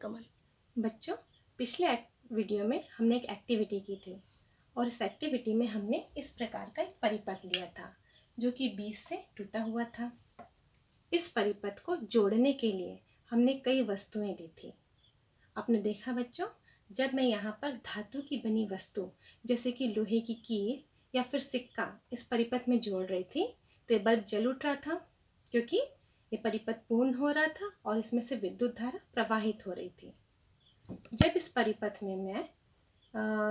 कमल। बच्चों, पिछले वीडियो में हमने एक एक्टिविटी की थी और इस एक्टिविटी में हमने इस प्रकार का एक परिपथ लिया था जो कि बीच से टूटा हुआ था। इस परिपथ को जोड़ने के लिए हमने कई वस्तुएं ली थी। आपने देखा बच्चों, जब मैं यहाँ पर धातु की बनी वस्तु जैसे कि लोहे की कील या फिर सिक्का इस परिपथ में जोड़ रही थी तो ये बल्ब जल उठ रहा था, क्योंकि ये परिपथ पूर्ण हो रहा था और इसमें से विद्युत धारा प्रवाहित हो रही थी। जब इस परिपथ में मैं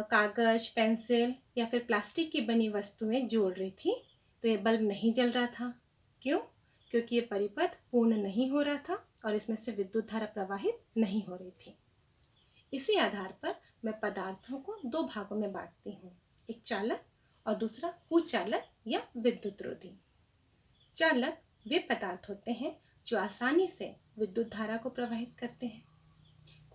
कागज, पेंसिल या फिर प्लास्टिक की बनी वस्तुएं जोड़ रही थी तो ये बल्ब नहीं जल रहा था। क्यों? क्योंकि ये परिपथ पूर्ण नहीं हो रहा था और इसमें से विद्युत धारा प्रवाहित नहीं हो रही थी। इसी आधार पर मैं पदार्थों को दो भागों में बांटती हूँ, एक चालक और दूसरा कुचालक या विद्युतरोधी। चालक वे पदार्थ होते हैं जो आसानी से विद्युत धारा को प्रवाहित करते हैं।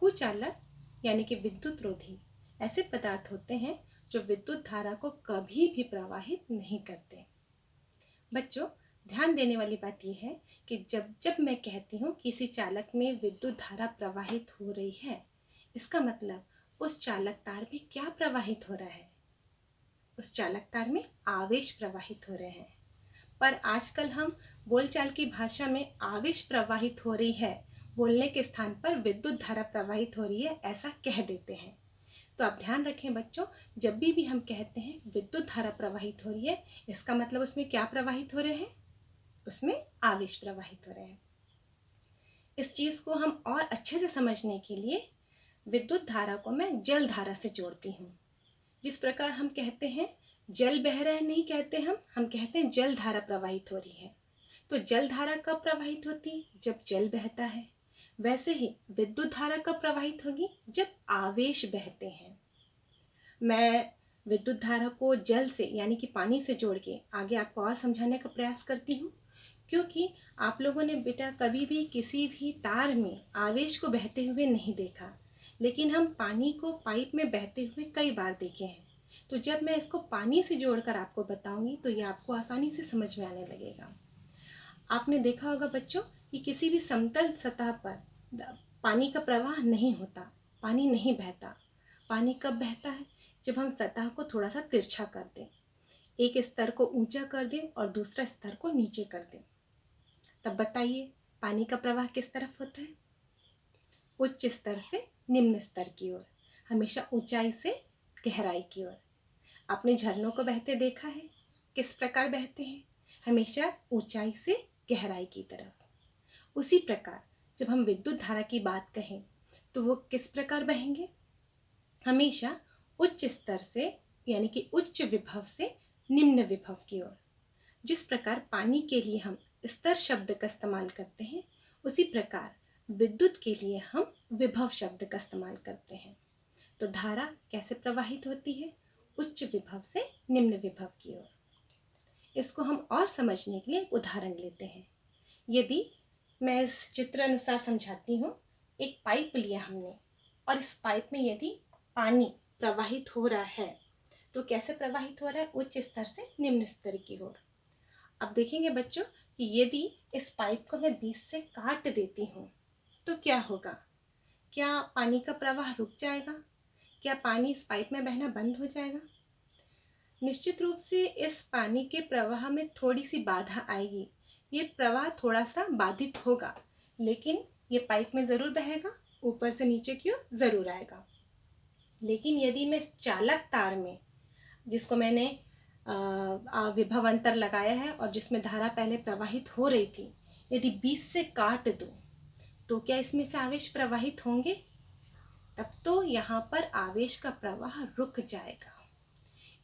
कुचालक यानी कि विद्युतरोधी ऐसे पदार्थ होते हैं जो विद्युत धारा को कभी भी प्रवाहित नहीं करते। बच्चों, ध्यान देने वाली बात यह है कि जब जब मैं कहती हूँ किसी चालक में विद्युत धारा प्रवाहित हो रही है, इसका मतलब उस चालक तार में क्या प्रवाहित हो रहा है? उस चालक तार में आवेश प्रवाहित हो रहे हैं। पर आजकल हम बोलचाल की भाषा में आवेश प्रवाहित हो रही है बोलने के स्थान पर विद्युत धारा प्रवाहित हो रही है ऐसा कह देते हैं। तो आप ध्यान रखें बच्चों, जब भी हम कहते हैं विद्युत धारा प्रवाहित हो रही है, इसका मतलब उसमें क्या प्रवाहित हो रहे हैं? उसमें आवेश प्रवाहित हो रहे हैं। इस चीज को हम और अच्छे से समझने के लिए विद्युत धारा को मैं जल धारा से जोड़ती हूँ। जिस प्रकार हम कहते हैं जल बह रहा है, नहीं कहते हम कहते हैं जल धारा प्रवाहित हो रही है। तो जल धारा कब प्रवाहित होती है? जब जल बहता है। वैसे ही विद्युत धारा कब प्रवाहित होगी? जब आवेश बहते हैं। मैं विद्युत धारा को जल से यानी कि पानी से जोड़ के आगे आपको और समझाने का प्रयास करती हूँ, क्योंकि आप लोगों ने बेटा कभी भी किसी भी तार में आवेश को बहते हुए नहीं देखा, लेकिन हम पानी को पाइप में बहते हुए कई बार देखे हैं। तो जब मैं इसको पानी से जोड़कर आपको बताऊंगी तो ये आपको आसानी से समझ में आने लगेगा। आपने देखा होगा बच्चों कि किसी भी समतल सतह पर पानी का प्रवाह नहीं होता, पानी नहीं बहता। पानी कब बहता है? जब हम सतह को थोड़ा सा तिरछा कर दें, एक स्तर को ऊंचा कर दें और दूसरा स्तर को नीचे कर दें। तब बताइए पानी का प्रवाह किस तरफ होता है? उच्च स्तर से निम्न स्तर की ओर, हमेशा ऊंचाई से गहराई की ओर। आपने झरनों को बहते देखा है? किस प्रकार बहते हैं? हमेशा ऊंचाई से गहराई की तरफ। उसी प्रकार जब हम विद्युत धारा की बात कहें तो वो किस प्रकार बहेंगे? हमेशा उच्च स्तर से यानी कि उच्च विभव से निम्न विभव की ओर। जिस प्रकार पानी के लिए हम स्तर शब्द का इस्तेमाल करते हैं, उसी प्रकार विद्युत के लिए हम विभव शब्द का इस्तेमाल करते हैं। तो धारा कैसे प्रवाहित होती है? उच्च विभव से निम्न विभव की ओर। इसको हम और समझने के लिए एक उदाहरण लेते हैं। यदि मैं इस चित्र अनुसार समझाती हूँ, एक पाइप लिया हमने और इस पाइप में यदि पानी प्रवाहित हो रहा है तो कैसे प्रवाहित हो रहा है? उच्च स्तर से निम्न स्तर की ओर। अब देखेंगे बच्चों कि यदि इस पाइप को मैं बीच से काट देती हूँ तो क्या होगा? क्या पानी का प्रवाह रुक जाएगा? क्या पानी इस पाइप में बहना बंद हो जाएगा? निश्चित रूप से इस पानी के प्रवाह में थोड़ी सी बाधा आएगी। ये प्रवाह थोड़ा सा बाधित होगा, लेकिन ये पाइप में ज़रूर बहेगा, ऊपर से नीचे की ओर ज़रूर आएगा। लेकिन यदि मैं इस चालक तार में, जिसको मैंने विभव अंतर लगाया है और जिसमें धारा पहले प्रवाहित हो रही थी, यदि बीच से काट दूं तो क्या इसमें से आवेश प्रवाहित होंगे? तब तो यहाँ पर आवेश का प्रवाह रुक जाएगा।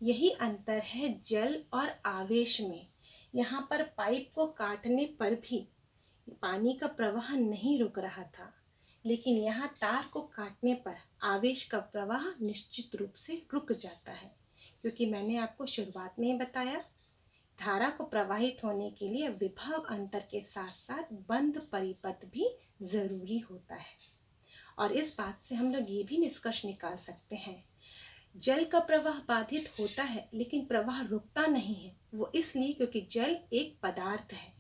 यही अंतर है जल और आवेश में। यहाँ पर पाइप को काटने पर भी पानी का प्रवाह नहीं रुक रहा था, लेकिन यहाँ तार को काटने पर आवेश का प्रवाह निश्चित रूप से रुक जाता है, क्योंकि मैंने आपको शुरुआत में ही बताया धारा को प्रवाहित होने के लिए विभव अंतर के साथ साथ बंद परिपथ भी जरूरी होता है। और इस बात से हम लोग ये भी निष्कर्ष निकाल सकते हैं, जल का प्रवाह बाधित होता है लेकिन प्रवाह रुकता नहीं है। वो इसलिए क्योंकि जल एक पदार्थ है।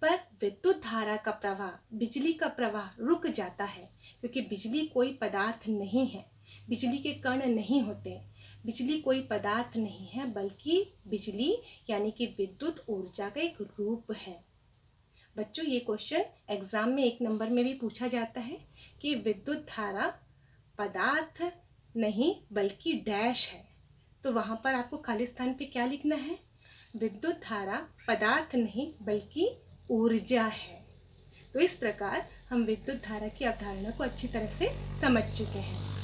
पर विद्युत धारा का प्रवाह, बिजली का प्रवाह रुक जाता है, क्योंकि बिजली कोई पदार्थ नहीं है, बिजली के कण नहीं होते, बिजली कोई पदार्थ नहीं है, बल्कि बिजली यानी कि विद्युत ऊर्जा का एक रूप है। बच्चों, ये क्वेश्चन एग्जाम में 1 नंबर में भी पूछा जाता है कि विद्युत धारा पदार्थ नहीं बल्कि डैश है, तो वहाँ पर आपको खाली स्थान पे क्या लिखना है? विद्युत धारा पदार्थ नहीं बल्कि ऊर्जा है। तो इस प्रकार हम विद्युत धारा की अवधारणा को अच्छी तरह से समझ चुके हैं।